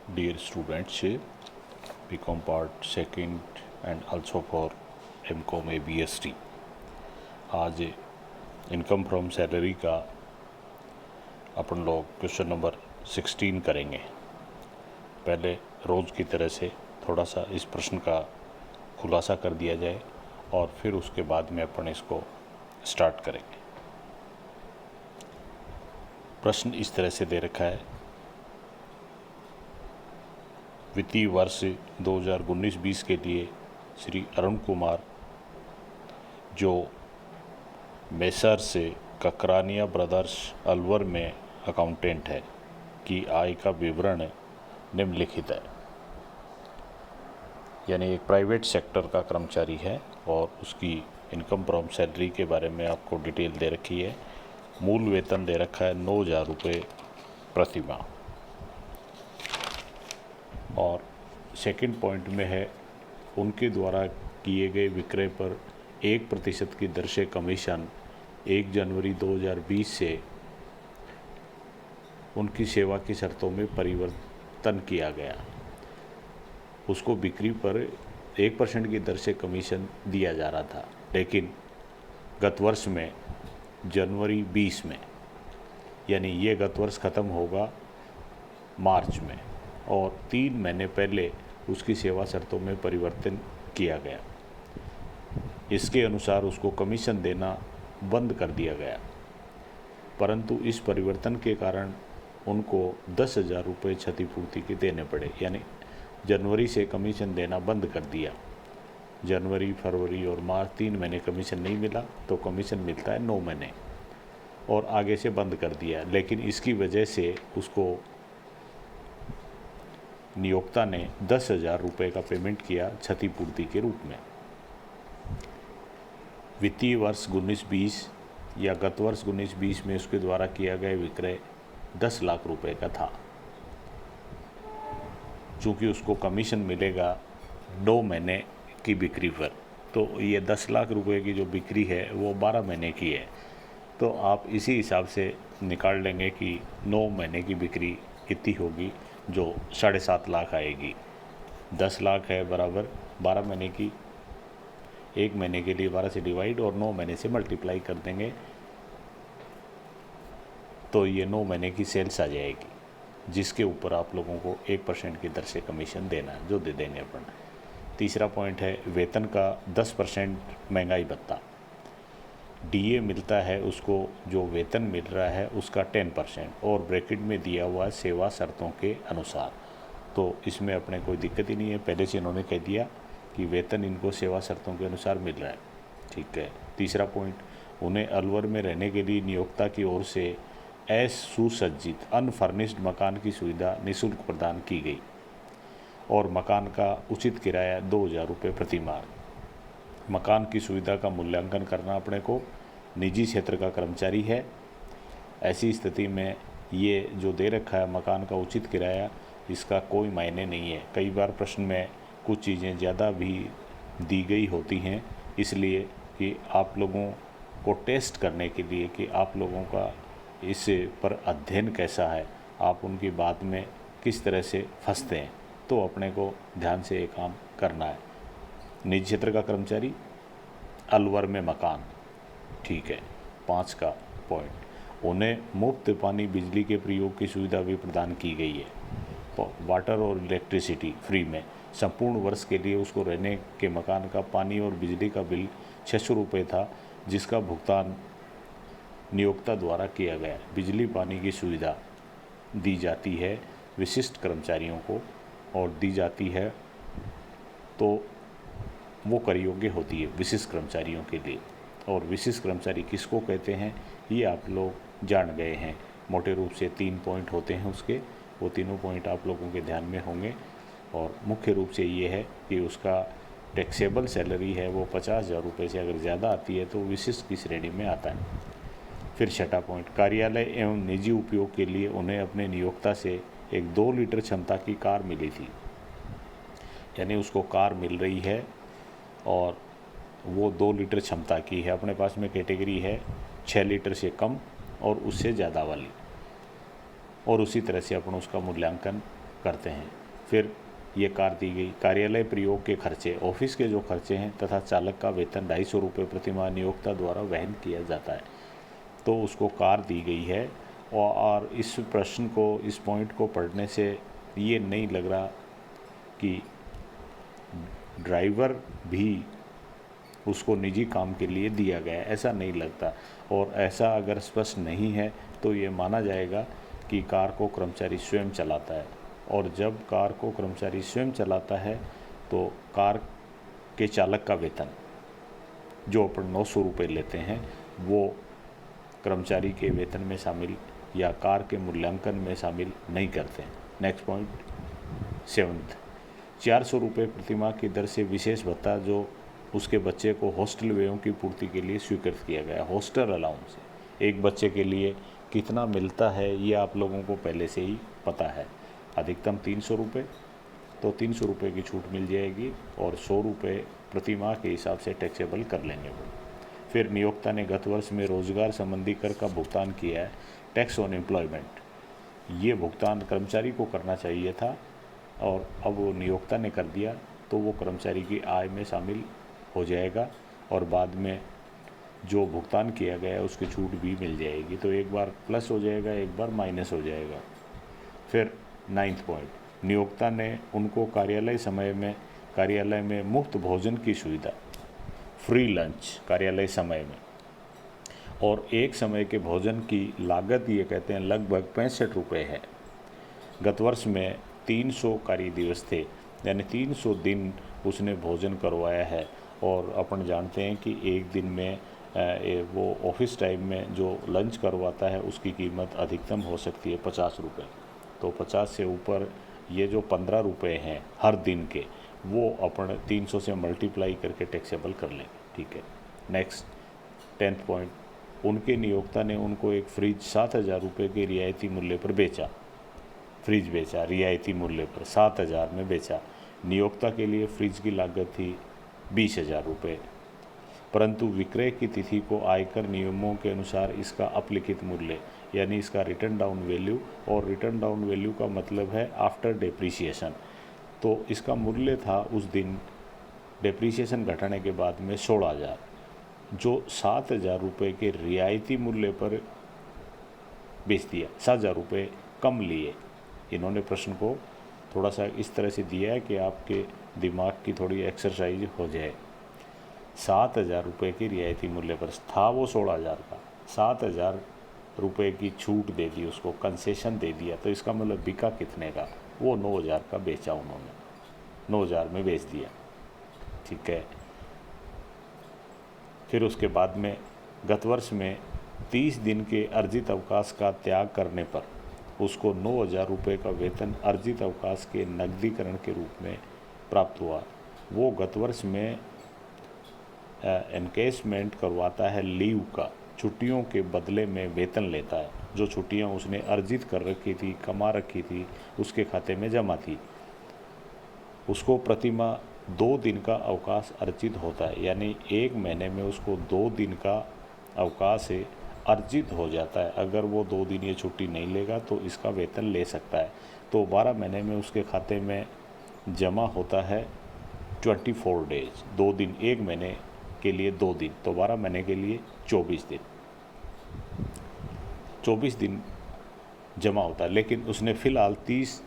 Dear students, BCom part second and also for MCom ABST, आज income from salary का अपन लोग question number 16 करेंगे। पहले रोज़ की तरह से थोड़ा सा इस प्रश्न का खुलासा कर दिया जाए और फिर उसके बाद में अपन इसको स्टार्ट करेंगे। प्रश्न इस तरह से दे रखा है, वित्तीय वर्ष 2019-20 के लिए श्री अरुण कुमार जो मेसर्स ककरानिया ब्रदर्स अलवर में अकाउंटेंट है की आय का विवरण निम्नलिखित है। यानी एक प्राइवेट सेक्टर का कर्मचारी है और उसकी इनकम फ्रॉम सैलरी के बारे में आपको डिटेल दे रखी है। मूल वेतन दे रखा है 9,000 रुपये प्रति माह। और सेकंड पॉइंट में है, उनके द्वारा किए गए विक्रय पर 1% की दर से कमीशन 1 जनवरी 2020 से उनकी सेवा की शर्तों में परिवर्तन किया गया। उसको बिक्री पर 1% की दर से कमीशन दिया जा रहा था, लेकिन गत वर्ष में जनवरी 20 में, यानी ये गत वर्ष ख़त्म होगा मार्च में, और 3 महीने पहले उसकी सेवा शर्तों में परिवर्तन किया गया। इसके अनुसार उसको कमीशन देना बंद कर दिया गया, परंतु इस परिवर्तन के कारण उनको 10,000 रुपये क्षतिपूर्ति के देने पड़े। यानी जनवरी से कमीशन देना बंद कर दिया। जनवरी, फरवरी और मार्च 3 महीने कमीशन नहीं मिला, तो कमीशन मिलता है 9 महीने, और आगे से बंद कर दिया। लेकिन इसकी वजह से उसको नियोक्ता ने 10,000 रुपये का पेमेंट किया क्षतिपूर्ति के रूप में। वित्तीय वर्ष 19-20 या गत वर्ष 19-20 में उसके द्वारा किया गया विक्रय 10 लाख रुपए का था। चूँकि उसको कमीशन मिलेगा 2 महीने की बिक्री पर, तो ये 10 लाख रुपए की जो बिक्री है वो 12 महीने की है। तो आप इसी हिसाब से निकाल लेंगे कि 9 महीने की बिक्री कितनी होगी, जो 7.5 लाख आएगी। 10 लाख है बराबर 12 महीने की, 1 महीने के लिए 12 से डिवाइड और 9 महीने से मल्टीप्लाई कर देंगे, तो ये 9 महीने की सेल्स आ जाएगी, जिसके ऊपर आप लोगों को 1% की दर से कमीशन देना है, जो दे देंगे अपन। तीसरा पॉइंट है, वेतन का 10% महंगाई भत्ता। डीए मिलता है उसको, जो वेतन मिल रहा है उसका 10%, और ब्रैकेट में दिया हुआ है सेवा शर्तों के अनुसार। तो इसमें अपने कोई दिक्कत ही नहीं है, पहले से इन्होंने कह दिया कि वेतन इनको सेवा शर्तों के अनुसार मिल रहा है। ठीक है। तीसरा पॉइंट, उन्हें अलवर में रहने के लिए नियोक्ता की ओर से सुसज्जित अनफर्निश्ड मकान की सुविधा निःशुल्क प्रदान की गई, और मकान का उचित किराया 2,000 रुपये प्रति माह। मकान की सुविधा का मूल्यांकन करना अपने को, निजी क्षेत्र का कर्मचारी है, ऐसी स्थिति में ये जो दे रखा है मकान का उचित किराया, इसका कोई मायने नहीं है। कई बार प्रश्न में कुछ चीज़ें ज़्यादा भी दी गई होती हैं, इसलिए कि आप लोगों को टेस्ट करने के लिए कि आप लोगों का इस पर अध्ययन कैसा है, आप उनकी बात में किस तरह से फंसते हैं, तो अपने को ध्यान से ये काम करना है। निजी क्षेत्र का कर्मचारी, अलवर में मकान, ठीक है। 5 का पॉइंट, उन्हें मुफ्त पानी बिजली के प्रयोग की सुविधा भी प्रदान की गई है। वाटर और इलेक्ट्रिसिटी फ्री में, संपूर्ण वर्ष के लिए उसको रहने के मकान का पानी और बिजली का बिल 600 रुपये था, जिसका भुगतान नियोक्ता द्वारा किया गया। बिजली पानी की सुविधा दी जाती है विशिष्ट कर्मचारियों को, और दी जाती है तो वो कर योग्य होती है विशिष्ट कर्मचारियों के लिए। और विशिष्ट कर्मचारी किसको कहते हैं, ये आप लोग जान गए हैं। मोटे रूप से 3 पॉइंट होते हैं उसके, वो तीनों पॉइंट आप लोगों के ध्यान में होंगे। और मुख्य रूप से ये है कि उसका टैक्सेबल सैलरी है वो 50,000 रुपये से अगर ज़्यादा आती है तो विशिष्ट की श्रेणी में आता है। फिर 6ठा पॉइंट, कार्यालय एवं निजी उपयोग के लिए उन्हें अपने नियोक्ता से एक 2 लीटर क्षमता की कार मिली थी। यानी उसको कार मिल रही है और वो 2 लीटर क्षमता की है। अपने पास में कैटेगरी है 6 लीटर से कम और उससे ज़्यादा वाली, और उसी तरह से अपन उसका मूल्यांकन करते हैं। फिर ये कार दी गई। कार्यालय प्रयोग के खर्चे, ऑफिस के जो खर्चे हैं तथा चालक का वेतन 250 रुपये प्रतिमाह नियोक्ता द्वारा वहन किया जाता है, तो उसको कार दी गई है। और इस प्रश्न को, इस पॉइंट को पढ़ने से ये नहीं लग रहा कि ड्राइवर भी उसको निजी काम के लिए दिया गया है, ऐसा नहीं लगता। और ऐसा अगर स्पष्ट नहीं है तो ये माना जाएगा कि कार को कर्मचारी स्वयं चलाता है। और जब कार को कर्मचारी स्वयं चलाता है तो कार के चालक का वेतन जो अपन 900 रुपये लेते हैं वो कर्मचारी के वेतन में शामिल या कार के मूल्यांकन में शामिल नहीं करते हैं। नेक्स्ट पॉइंट 7, 400 रुपये प्रतिमाह की दर से विशेष भत्ता जो उसके बच्चे को हॉस्टल व्ययों की पूर्ति के लिए स्वीकृत किया गया। हॉस्टल अलाउंस एक बच्चे के लिए कितना मिलता है ये आप लोगों को पहले से ही पता है। अधिकतम 300 रुपये, तो 300 रुपये की छूट मिल जाएगी और 100 रुपये प्रतिमाह के हिसाब से टैक्सेबल कर लेंगे वो। फिर नियोक्ता ने गत वर्ष में रोजगार संबंधी कर का भुगतान किया है। टैक्स ऑन एम्प्लॉयमेंट, ये भुगतान कर्मचारी को करना चाहिए था और अब वो नियोक्ता ने कर दिया, तो वो कर्मचारी की आय में शामिल हो जाएगा और बाद में जो भुगतान किया गया है उसकी छूट भी मिल जाएगी। तो एक बार प्लस हो जाएगा, एक बार माइनस हो जाएगा। फिर 9th पॉइंट, नियोक्ता ने उनको कार्यालय में मुफ्त भोजन की सुविधा, फ्री लंच कार्यालय समय में, और एक समय के भोजन की लागत ये कहते हैं लगभग 65 रुपये है। गत वर्ष में 300 कार्य दिवस थे, यानी 300 दिन उसने भोजन करवाया है। और अपन जानते हैं कि एक दिन में वो ऑफिस टाइम में जो लंच करवाता है उसकी कीमत अधिकतम हो सकती है 50 रुपये। तो 50 से ऊपर ये जो 15 रुपये हैं हर दिन के, वो अपन 300 से मल्टीप्लाई करके टैक्सेबल कर लेंगे, ठीक है। नेक्स्ट 10th पॉइंट, उनके नियोक्ता ने उनको एक फ्रिज 7,000 रुपये के रियायती मूल्य पर बेचा। फ्रिज बेचा रियायती मूल्य पर 7,000 में बेचा। नियोक्ता के लिए फ्रिज की लागत थी 20,000 रुपये, परंतु विक्रय की तिथि को आयकर नियमों के अनुसार इसका अपलिखित मूल्य यानी इसका रिटर्न डाउन वैल्यू, और रिटर्न डाउन वैल्यू का मतलब है आफ्टर डेप्रीशिएशन, तो इसका मूल्य था उस दिन डेप्रीशिएशन घटाने के बाद में 16,000, जो 7,000 रुपये के रियायती मूल्य पर बेच दिया। 7,000 रुपये कम लिए। इन्होंने प्रश्न को थोड़ा सा इस तरह से दिया है कि आपके दिमाग की थोड़ी एक्सरसाइज हो जाए। 7,000 रुपये की रियायती मूल्य पर था वो 16,000 का, 7,000 रुपये की छूट दे दी, उसको कंसेशन दे दिया, तो इसका मतलब बिका कितने का, वो 9,000 का बेचा उन्होंने, 9,000 में बेच दिया, ठीक है। फिर उसके बाद में गत वर्ष में 30 दिन के अर्जित अवकाश का त्याग करने पर उसको 9,000 रुपये का वेतन अर्जित अवकाश के नकदीकरण के रूप में प्राप्त हुआ। वो गत वर्ष में एनकेशमेंट करवाता है लीव का, छुट्टियों के बदले में वेतन लेता है। जो छुट्टियां उसने अर्जित कर रखी थी, कमा रखी थी, उसके खाते में जमा थी, उसको प्रतिमाह 2 दिन का अवकाश अर्जित होता है, यानी एक महीने में उसको 2 दिन का अवकाश है अर्जित हो जाता है। अगर वो 2 दिन ये छुट्टी नहीं लेगा तो इसका वेतन ले सकता है। तो 12 महीने में उसके खाते में जमा होता है 24 डेज, 2 दिन, एक महीने के लिए 2 दिन, तो 12 महीने के लिए 24 दिन, 24 दिन जमा होता है। लेकिन उसने फ़िलहाल 30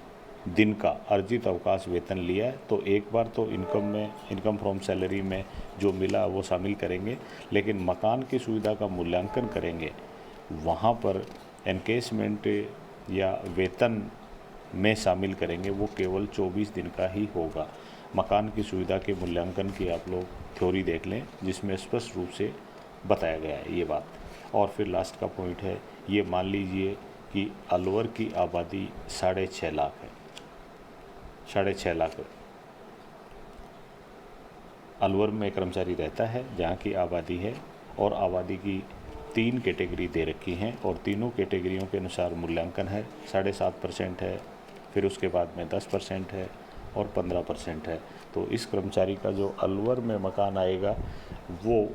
दिन का अर्जित अवकाश वेतन लिया है, तो एक बार तो इनकम फ्रॉम सैलरी में जो मिला वो शामिल करेंगे, लेकिन मकान की सुविधा का मूल्यांकन करेंगे, वहाँ पर एनकेशमेंट या वेतन में शामिल करेंगे, वो केवल 24 दिन का ही होगा। मकान की सुविधा के मूल्यांकन की आप लोग थ्योरी देख लें, जिसमें स्पष्ट रूप से बताया गया है ये बात। और फिर लास्ट का पॉइंट है, ये मान लीजिए कि अलवर की आबादी 6.5 लाख है, 6.5 लाख अलवर में कर्मचारी रहता है जहाँ की आबादी है, और आबादी की 3 कैटेगरी दे रखी हैं और तीनों कैटेगरियों के अनुसार मूल्यांकन है। 7.5% है, फिर उसके बाद में 10% है और 15% है। तो इस कर्मचारी का जो अलवर में मकान आएगा वो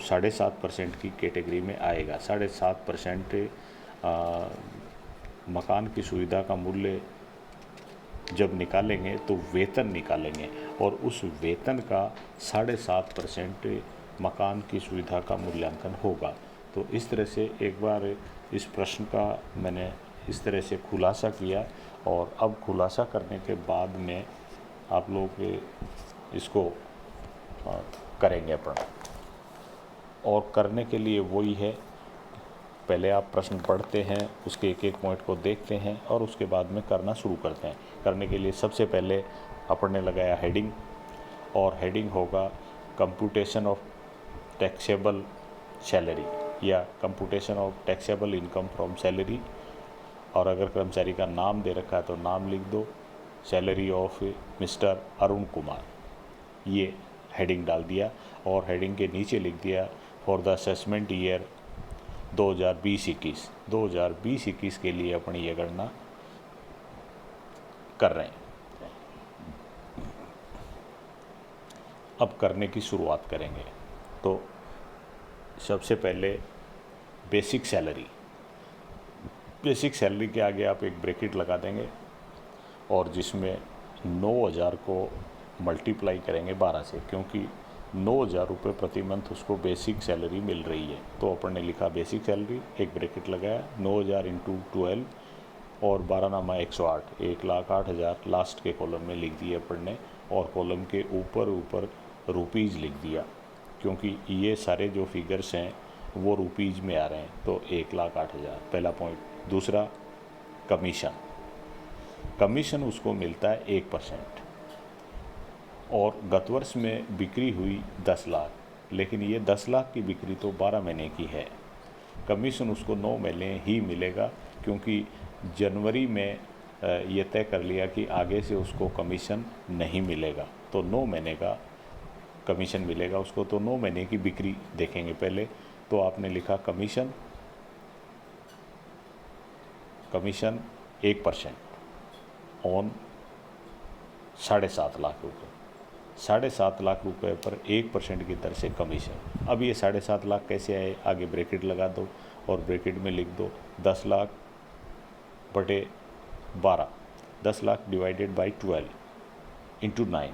7.5% की कैटेगरी में आएगा। 7.5% मकान की सुविधा का मूल्य जब निकालेंगे तो वेतन निकालेंगे और उस वेतन का 7.5% मकान की सुविधा का मूल्यांकन होगा। तो इस तरह से एक बार इस प्रश्न का मैंने इस तरह से खुलासा किया और अब खुलासा करने के बाद में आप लोग इसको करेंगे अपन। और करने के लिए वही है, पहले आप प्रश्न पढ़ते हैं, उसके एक एक पॉइंट को देखते हैं और उसके बाद में करना शुरू करते हैं। करने के लिए सबसे पहले अपन ने लगाया हेडिंग, और हेडिंग होगा कंप्यूटेशन ऑफ टैक्सेबल सैलरी या computation of taxable income from salary. और अगर कर्मचारी का नाम दे रखा है तो नाम लिख दो, salary of mister Arun Kumar, ये हेडिंग डाल दिया। और हेडिंग के नीचे लिख दिया फॉर द असेसमेंट ईयर 2020-21, 2020-21 के लिए अपन ये गणना कर रहे हैं। अब करने की शुरुआत करेंगे। तो सबसे पहले बेसिक सैलरी, बेसिक सैलरी के आगे आप एक ब्रैकेट लगा देंगे और जिसमें 9,000 को मल्टीप्लाई करेंगे 12 से, क्योंकि 9,000 रुपये प्रति मंथ उसको बेसिक सैलरी मिल रही है। तो अपन ने लिखा बेसिक सैलरी, एक ब्रैकेट लगाया, 9,000 इंटू 12 और 12 नामा 108, 1,08,000 लास्ट के कॉलम में लिख दिए अपन ने। और कॉलम के ऊपर रुपीज़ लिख दिया, क्योंकि ये सारे जो फिगर्स हैं वो रुपीज़ में आ रहे हैं। तो 1,08,000 पहला पॉइंट। दूसरा कमीशन, कमीशन उसको मिलता है 1%। और गत वर्ष में बिक्री हुई 10 लाख, लेकिन ये 10 लाख की बिक्री तो 12 महीने की है। कमीशन उसको 9 महीने ही मिलेगा, क्योंकि जनवरी में ये तय कर लिया कि आगे से उसको कमीशन नहीं मिलेगा। तो 9 महीने का कमीशन मिलेगा उसको। तो 9 महीने की बिक्री देखेंगे पहले। तो आपने लिखा कमीशन 1% ऑन 7.5 लाख रुपये, 7.5 लाख रुपए पर 1% की दर से कमीशन। अब ये 7.5 लाख कैसे आए, आगे ब्रैकेट लगा दो और ब्रैकेट में लिख दो 10 लाख बटे 12, 10 लाख डिवाइडेड बाई 12 इंटू 9,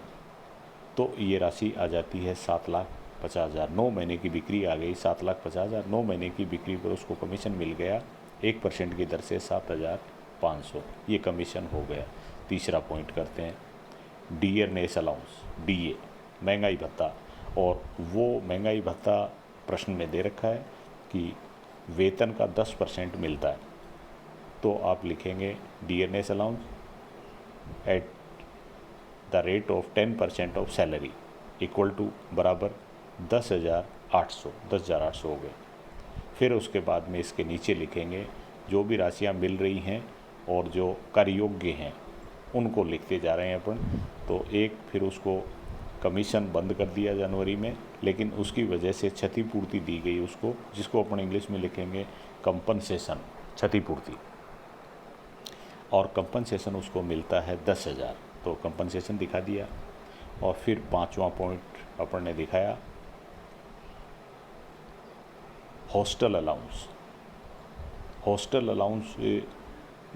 तो ये राशि आ जाती है 7,50,000। 9 महीने की बिक्री आ गई 7,50,000। 9 महीने की बिक्री पर उसको कमीशन मिल गया 1% की दर से 7,500, ये कमीशन हो गया। तीसरा पॉइंट करते हैं, डियरनेस अलाउंस, DA महंगाई भत्ता। और वो महंगाई भत्ता प्रश्न में दे रखा है कि वेतन का 10% मिलता है। तो आप लिखेंगे dearness allowance at the rate of 10% of salary equal to बराबर 10,800, 10,800 हो गए। फिर उसके बाद में इसके नीचे लिखेंगे जो भी राशियाँ मिल रही हैं और जो कर योग्य हैं उनको लिखते जा रहे हैं अपन। तो एक फिर उसको कमीशन बंद कर दिया जनवरी में, लेकिन उसकी वजह से क्षतिपूर्ति दी गई उसको, जिसको अपन इंग्लिश में लिखेंगे कंपनसेशन, क्षतिपूर्ति। और कंपनसेशन उसको मिलता है 10,000, तो कंपनसेशन दिखा दिया। और फिर 5वां पॉइंट अपन ने दिखाया हॉस्टल अलाउंस। हॉस्टल अलाउंस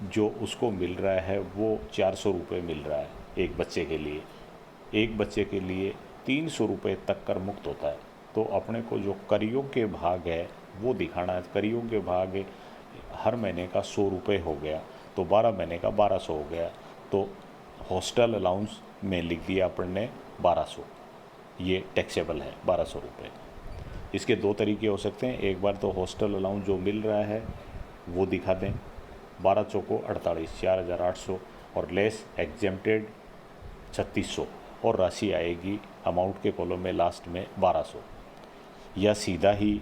जो उसको मिल रहा है वो 400 रुपये मिल रहा है एक बच्चे के लिए। एक बच्चे के लिए 300 रुपये तक कर मुक्त होता है। तो अपने को जो कर योग्य भाग है वो दिखाना है। कर योग्य भाग हर महीने का 100 रुपये हो गया, तो 12 महीने का 1200 हो गया। तो हॉस्टल अलाउंस में लिख दिया अपन ने 1200, ये टैक्सेबल है 1200 रुपये। इसके दो तरीके हो सकते हैं, एक बार तो हॉस्टल अलाउंस जो मिल रहा है वो दिखा दें, 12 चौको 48, 4,800 और लेस एग्जेम्प्टेड 3,600 और राशि आएगी अमाउंट के कॉलम में लास्ट में 1,200। या सीधा ही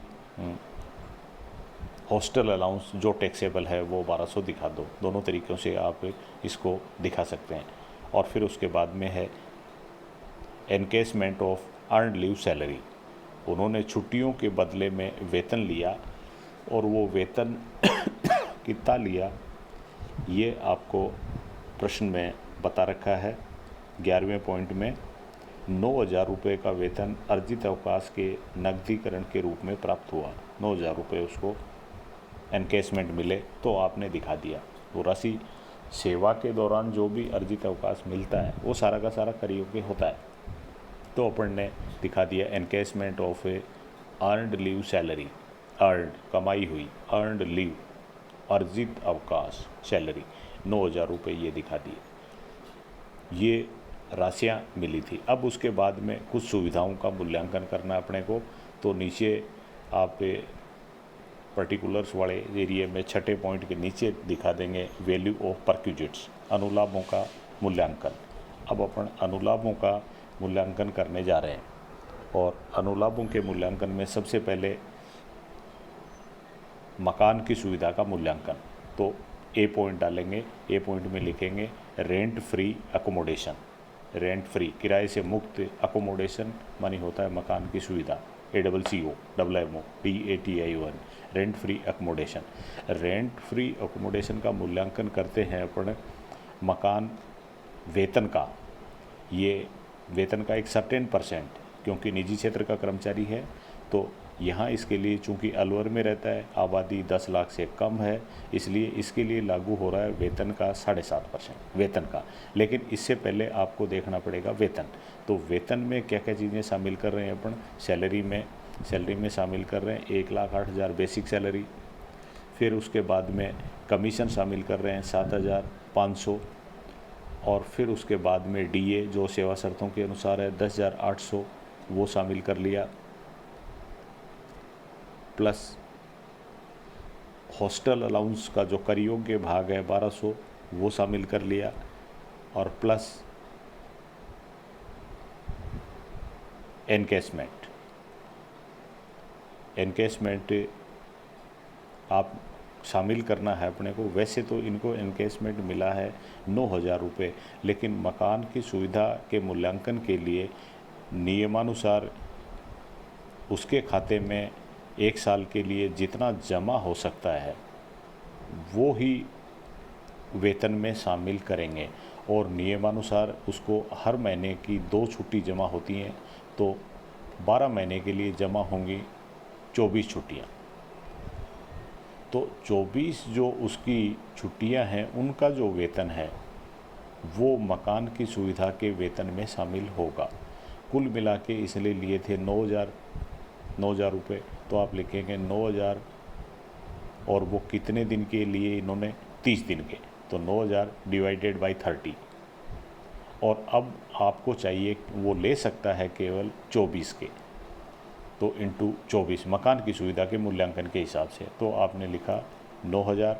हॉस्टल अलाउंस जो टैक्सेबल है वो 1,200 दिखा दो। दोनों तरीक़ों से आप इसको दिखा सकते हैं। और फिर उसके बाद में है encashment of earned leave salary. उन्होंने छुट्टियों के बदले में वेतन लिया और वो वेतन कितना लिया ये आपको प्रश्न में बता रखा है। 11वें पॉइंट में 9,000 रुपये का वेतन अर्जित अवकाश के नकदीकरण के रूप में प्राप्त हुआ। 9,000 रुपये उसको एनकेसमेंट मिले तो आपने दिखा दिया। वो राशि सेवा के दौरान जो भी अर्जित अवकाश मिलता है वो सारा का सारा कर योग्य होता है। तो अपन ने दिखा दिया encashment of a earned leave salary, earned कमाई हुई, अर्नड लीव अर्जित अवकाश सैलरी 9,000 रुपये ये दिखा दिए। ये राशियाँ मिली थी। अब उसके बाद में कुछ सुविधाओं का मूल्यांकन करना अपने को, तो नीचे आप पर्टिकुलर्स वाले एरिए में छठे पॉइंट के नीचे दिखा देंगे वैल्यू ऑफ परक्यूजिट्स, अनुलाभों का मूल्यांकन। अब अपन अनुलाभों का मूल्यांकन करने जा रहे हैं, और अनुलाभों के मूल्यांकन में सबसे पहले मकान की सुविधा का मूल्यांकन। तो ए पॉइंट डालेंगे, ए पॉइंट में लिखेंगे rent free accommodation. Rent free किराए से मुक्त अकोमोडेशन मानी होता है मकान की सुविधा, ACCOMMO rent free accommodation. Rent free accommodation का मूल्यांकन करते हैं अपन मकान वेतन का। ये वेतन का एक सर्टेन %, क्योंकि निजी क्षेत्र का कर्मचारी है तो यहाँ इसके लिए चूँकि अलवर में रहता है, आबादी 10 लाख से कम है, इसलिए इसके लिए लागू हो रहा है वेतन का 7.5% वेतन का। लेकिन इससे पहले आपको देखना पड़ेगा वेतन। तो वेतन में क्या क्या चीज़ें शामिल कर रहे हैं अपन, सैलरी में शामिल कर रहे हैं 1,08,000 बेसिक सैलरी। फिर उसके बाद में कमीशन शामिल कर रहे हैं 7,500, और फिर उसके बाद में DA जो सेवा शर्तों के अनुसार है 10,800 वो शामिल कर लिया, प्लस हॉस्टल अलाउंस का जो कर योग्य भाग है 1,200 वो शामिल कर लिया, और प्लस एनकेसमेंट आप शामिल करना है अपने को। वैसे तो इनको एनकेसमेंट मिला है 9,000 रुपये, लेकिन मकान की सुविधा के मूल्यांकन के लिए नियमानुसार उसके खाते में 1 साल के लिए जितना जमा हो सकता है वो ही वेतन में शामिल करेंगे, और नियमानुसार उसको हर महीने की 2 छुट्टी जमा होती हैं, तो 12 महीने के लिए जमा होंगी 24 छुट्टियाँ। तो 24 जो उसकी छुट्टियां हैं उनका जो वेतन है वो मकान की सुविधा के वेतन में शामिल होगा। कुल मिला के इसलिए लिए थे 9,000 रुपये, तो आप लिखेंगे 9,000, और वो कितने दिन के लिए इन्होंने 30 दिन के, तो 9,000 डिवाइडेड बाई 30। और अब आपको चाहिए वो ले सकता है केवल 24 के, तो इंटू 24 मकान की सुविधा के मूल्यांकन के हिसाब से। तो आपने लिखा 9,000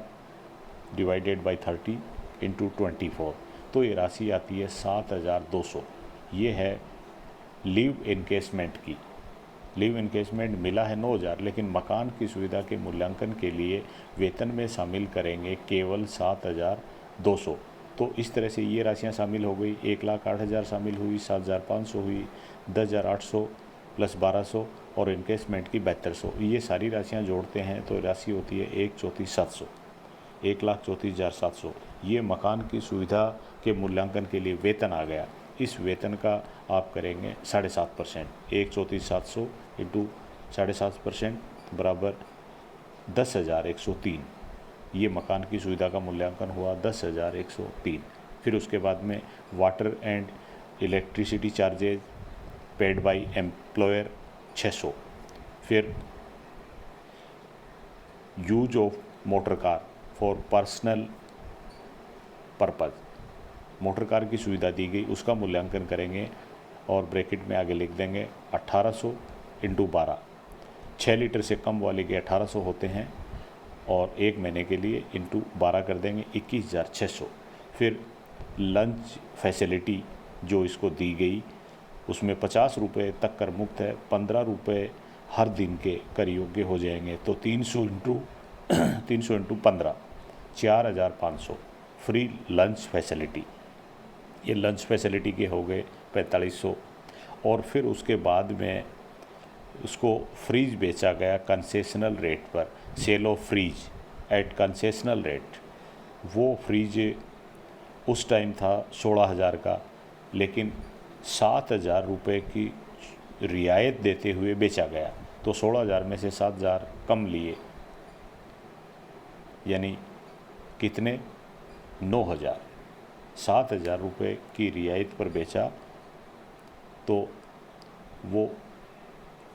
डिवाइडेड बाई 30 इंटू 24, तो ये राशि आती है 7,200। ये है लीव इनकेसमेंट की। लीव इनकेसमेंट मिला है 9,000, लेकिन मकान की सुविधा के मूल्यांकन के लिए वेतन में शामिल करेंगे केवल 7,200। तो इस तरह से ये राशियाँ शामिल हो गई। 1,08,000 शामिल हुई, 7,500 हुई, 10,800 प्लस 1,200 और इनकेसमेंट की 7,200। ये सारी राशियाँ जोड़ते हैं तो राशि होती है 1,34,700, 1,34,700। ये मकान की सुविधा के मूल्यांकन के लिए वेतन आ गया। इस वेतन का आप करेंगे 7.5%, 1,34,700 इंटू 7.5% बराबर 10,103। ये मकान की सुविधा का मूल्यांकन हुआ 10,103। फिर उसके बाद में water and electricity charges paid by employer 600। फिर use of motor car for personal purpose, motor car की सुविधा दी गई, उसका मूल्यांकन करेंगे और ब्रैकेट में आगे लिख देंगे 1,800 इंटू 12। 6 लीटर से कम वाले के 1,800 होते हैं और 1 महीने के लिए इंटू 12 कर देंगे 21,600। फिर लंच फैसिलिटी जो इसको दी गई उसमें 50 रुपये तक कर मुक्त है, 15 रुपये हर दिन के कर योग्य हो जाएंगे। तो 300 इंटू 15 4,500 फ्री लंच फैसिलिटी। ये लंच फैसिलिटी के हो गए 4,500। और फिर उसके बाद में उसको फ्रीज बेचा गया कंसेशनल रेट पर, sale of fridge at concessional rate. वो फ्रीज उस टाइम था 16,000 का, लेकिन 7,000 रुपये की रियायत देते हुए बेचा गया। तो 16,000 में से 7,000 कम लिए, यानी कितने 9,000, 7,000 रुपये की रियायत पर बेचा तो वो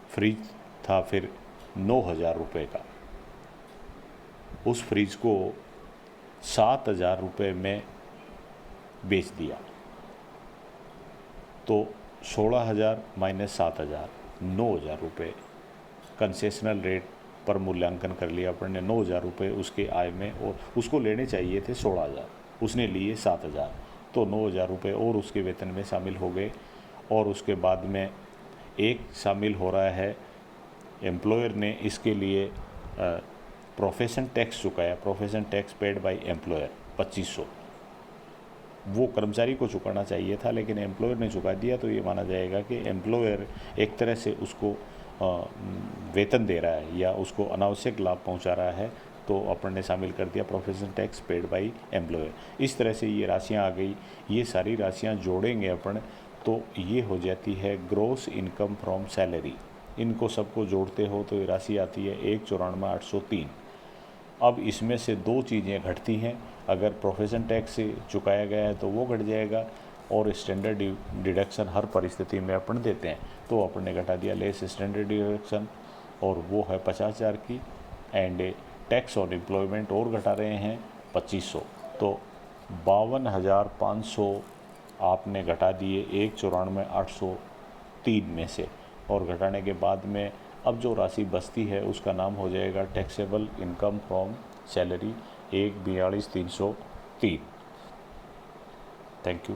फ्रिज था फिर 9,000 रुपये का। उस फ्रिज को 7,000 रुपये में बेच दिया तो 16,000 माइनस 7,000, 9,000 रुपये कंसेशनल रेट पर मूल्यांकन कर लिया अपन ने। 9,000 रुपये उसके आय में, और उसको लेने चाहिए थे 16,000, उसने लिए 7,000, तो 9,000 रुपये और उसके वेतन में शामिल हो गए। और उसके बाद में एक शामिल हो रहा है, एम्प्लॉयर ने इसके लिए प्रोफेशन टैक्स चुकाया, profession tax paid by employer 2,500, वो कर्मचारी को चुकाना चाहिए था लेकिन एम्प्लॉयर ने चुका दिया, तो ये माना जाएगा कि एम्प्लॉयर एक तरह से उसको वेतन दे रहा है या उसको अनावश्यक लाभ पहुंचा रहा है, तो अपन ने शामिल कर दिया profession tax paid by employer. इस तरह से ये राशियां आ गई। ये सारी राशियां जोड़ेंगे अपन तो ये हो जाती है ग्रॉस इनकम फ्रॉम सैलरी। इनको सबको जोड़ते हो तो ये राशि आती है 1,94,803। अब इसमें से दो चीज़ें घटती हैं, अगर प्रोफेशन टैक्स से चुकाया गया है तो वो घट जाएगा, और स्टैंडर्ड डिडक्शन हर परिस्थिति में अपन देते हैं, तो अपन ने घटा दिया लेस स्टैंडर्ड डिडक्शन, और वो है 50,000 की, एंड टैक्स ऑन एम्प्लॉयमेंट और घटा रहे हैं 2,500, तो 52,500 आपने घटा दिए 1,94,803 में से। और घटाने के बाद में अब जो राशि बचती है उसका नाम हो जाएगा taxable income from salary 1,42,303। Thank you.